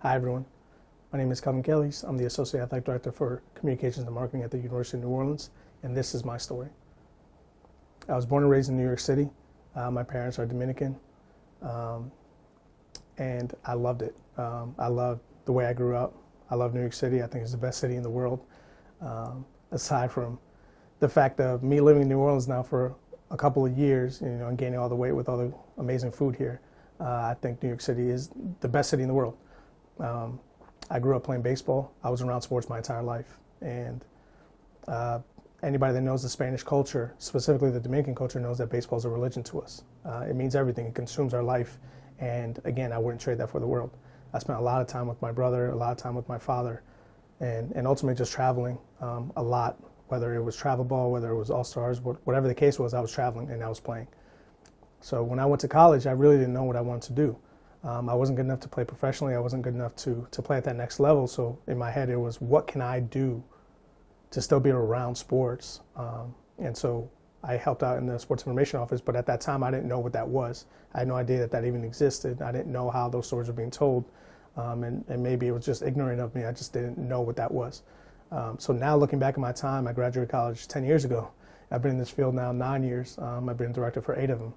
Hi, everyone. My name is Kelvin. I'm the Associate Athletic Director for Communications and Marketing at the University of New Orleans, and this is my story. I was born and raised in New York City. My parents are Dominican, and I loved it. I loved the way I grew up. I love New York City. I think it's the best city in the world. Aside from the fact of me living in New Orleans now for a couple of years, and gaining all the weight with all the amazing food here, I think New York City is the best city in the world. I grew up playing baseball. I was around sports my entire life. And anybody that knows the Spanish culture, specifically the Dominican culture, knows that baseball is a religion to us. It means everything. It consumes our life. And again, I wouldn't trade that for the world. I spent a lot of time with my brother, a lot of time with my father, and ultimately just traveling a lot, whether it was travel ball, whether it was all-stars, whatever the case was, I was traveling and I was playing. So when I went to college, I really didn't know what I wanted to do. I wasn't good enough to play professionally. I wasn't good enough to play at that next level. So in my head, it was, what can I do to still be around sports? And so I helped out in the sports information office, but at that time, I didn't know what that was. I had no idea that even existed. I didn't know how those stories were being told. And maybe it was just ignorant of me. I just didn't know what that was. So now looking back at my time, I graduated college 10 years ago. I've been in this field now 9 years. I've been director for 8 of them.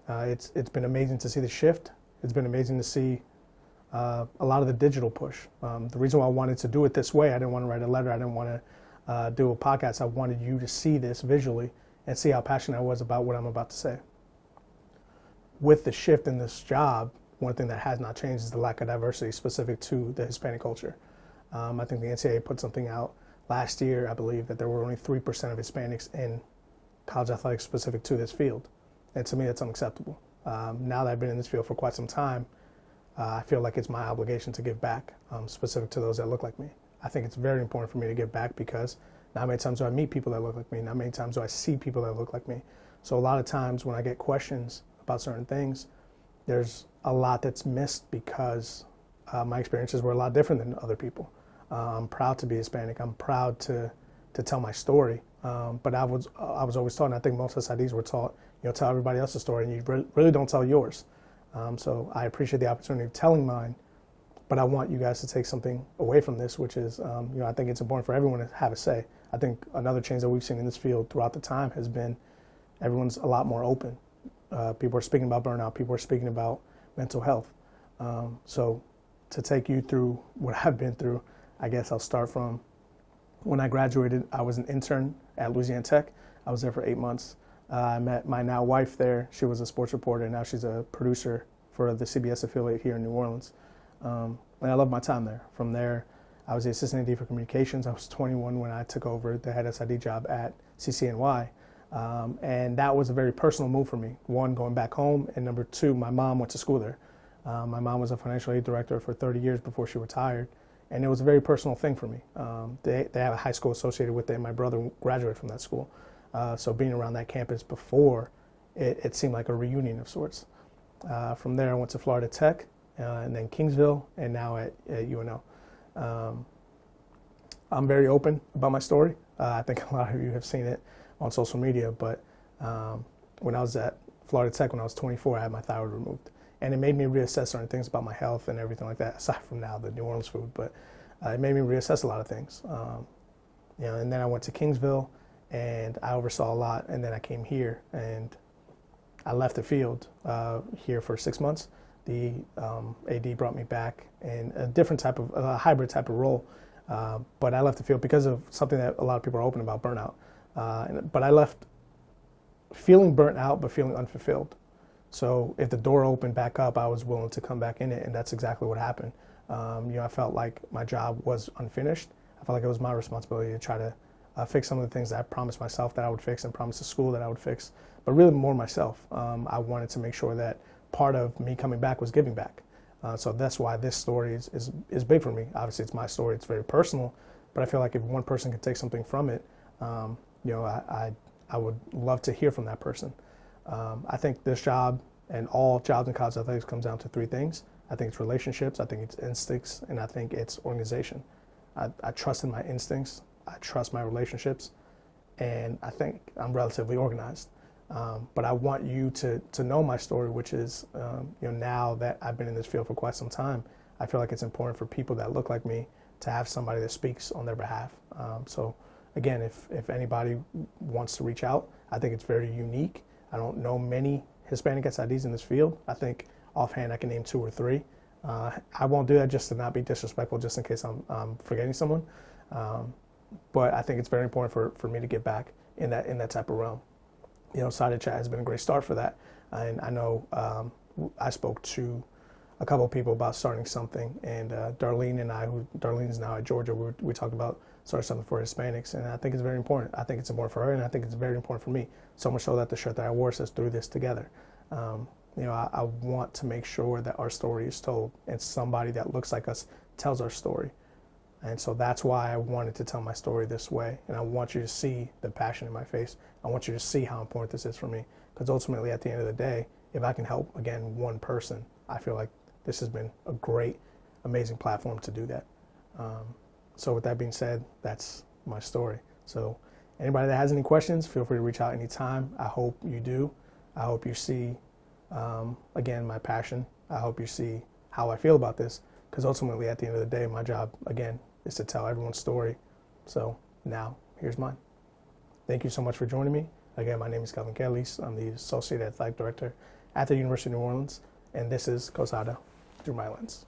It's been amazing to see the shift. It's been amazing to see a lot of the digital push. The reason why I wanted to do it this way, I didn't want to write a letter, I didn't want to do a podcast. I wanted you to see this visually and see how passionate I was about what I'm about to say. With the shift in this job, one thing that has not changed is the lack of diversity specific to the Hispanic culture. I think the NCAA put something out last year, I believe, that there were only 3% of Hispanics in college athletics specific to this field. And to me, that's unacceptable. Now that I've been in this field for quite some time, I feel like it's my obligation to give back, specific to those that look like me. I think it's very important for me to give back because not many times do I meet people that look like me, not many times do I see people that look like me. So a lot of times when I get questions about certain things, there's a lot that's missed because my experiences were a lot different than other people. I'm proud to be Hispanic. I'm proud to tell my story. But I was always taught, and I think most SIDs were taught, tell everybody else's story, and you really don't tell yours. So I appreciate the opportunity of telling mine, but I want you guys to take something away from this, which is, I think it's important for everyone to have a say. I think another change that we've seen in this field throughout the time has been everyone's a lot more open. People are speaking about burnout. People are speaking about mental health. So to take you through what I've been through, I guess I'll start from when I graduated. I was an intern at Louisiana Tech. I was there for 8 months. I met my now wife there. She was a sports reporter, and now she's a producer for the CBS affiliate here in New Orleans. And I loved my time there. From there, I was the assistant AD for communications. I was 21 when I took over the head SID job at CCNY. And that was a very personal move for me. One, going back home, and number two, my mom went to school there. My mom was a financial aid director for 30 years before she retired. And it was a very personal thing for me. They have a high school associated with it, and my brother graduated from that school. So being around that campus before, it seemed like a reunion of sorts. From there, I went to Florida Tech, and then Kingsville, and now at UNO. I'm very open about my story. I think a lot of you have seen it on social media, but when I was at Florida Tech, when I was 24, I had my thyroid removed. And it made me reassess certain things about my health and everything like that, aside from now the New Orleans food, but it made me reassess a lot of things. And then I went to Kingsville, and I oversaw a lot, and then I came here, and I left the field here for 6 months. The AD brought me back in a different type of, a hybrid type of role, but I left the field because of something that a lot of people are open about, burnout. But I left feeling burnt out, but feeling unfulfilled. So if the door opened back up, I was willing to come back in it, and that's exactly what happened. I felt like my job was unfinished. I felt like it was my responsibility to try to fix some of the things that I promised myself that I would fix and promised the school that I would fix, but really more myself. I wanted to make sure that part of me coming back was giving back. So that's why this story is big for me. Obviously, it's my story. It's very personal, but I feel like if one person can take something from it, I would love to hear from that person. I think this job and all jobs in college athletics comes down to 3 things. I think it's relationships, I think it's instincts, and I think it's organization. I trust in my instincts, I trust my relationships, and I think I'm relatively organized. But I want you to know my story, which is, now that I've been in this field for quite some time, I feel like it's important for people that look like me to have somebody that speaks on their behalf. So again, if anybody wants to reach out, I think it's very unique. I don't know many Hispanic SIDs in this field. I think offhand I can name 2 or 3. I won't do that just to not be disrespectful, just in case I'm forgetting someone. But I think it's very important for me to get back in that type of realm. You know, Sided Chat has been a great start for that. And I know I spoke to a couple of people about starting something, and Darlene and I, Darlene's now at Georgia, we talked about starting something for Hispanics, and I think it's very important. I think it's important for her, and I think it's very important for me. So much so that the shirt that I wore says "Through This Together." You know, I want to make sure that our story is told, and somebody that looks like us tells our story. And so that's why I wanted to tell my story this way, and I want you to see the passion in my face. I want you to see how important this is for me, because ultimately, at the end of the day, if I can help, again, one person, I feel like this has been a great, amazing platform to do that. So with that being said, that's my story. So anybody that has any questions, feel free to reach out anytime. I hope you do. I hope you see, again, my passion. I hope you see how I feel about this, because ultimately, at the end of the day, my job, again, is to tell everyone's story. So now, here's mine. Thank you so much for joining me. Again, my name is Kelvin Queliz. I'm the Associate Athletic Director at the University of New Orleans, and this is Cosada Through My Lens.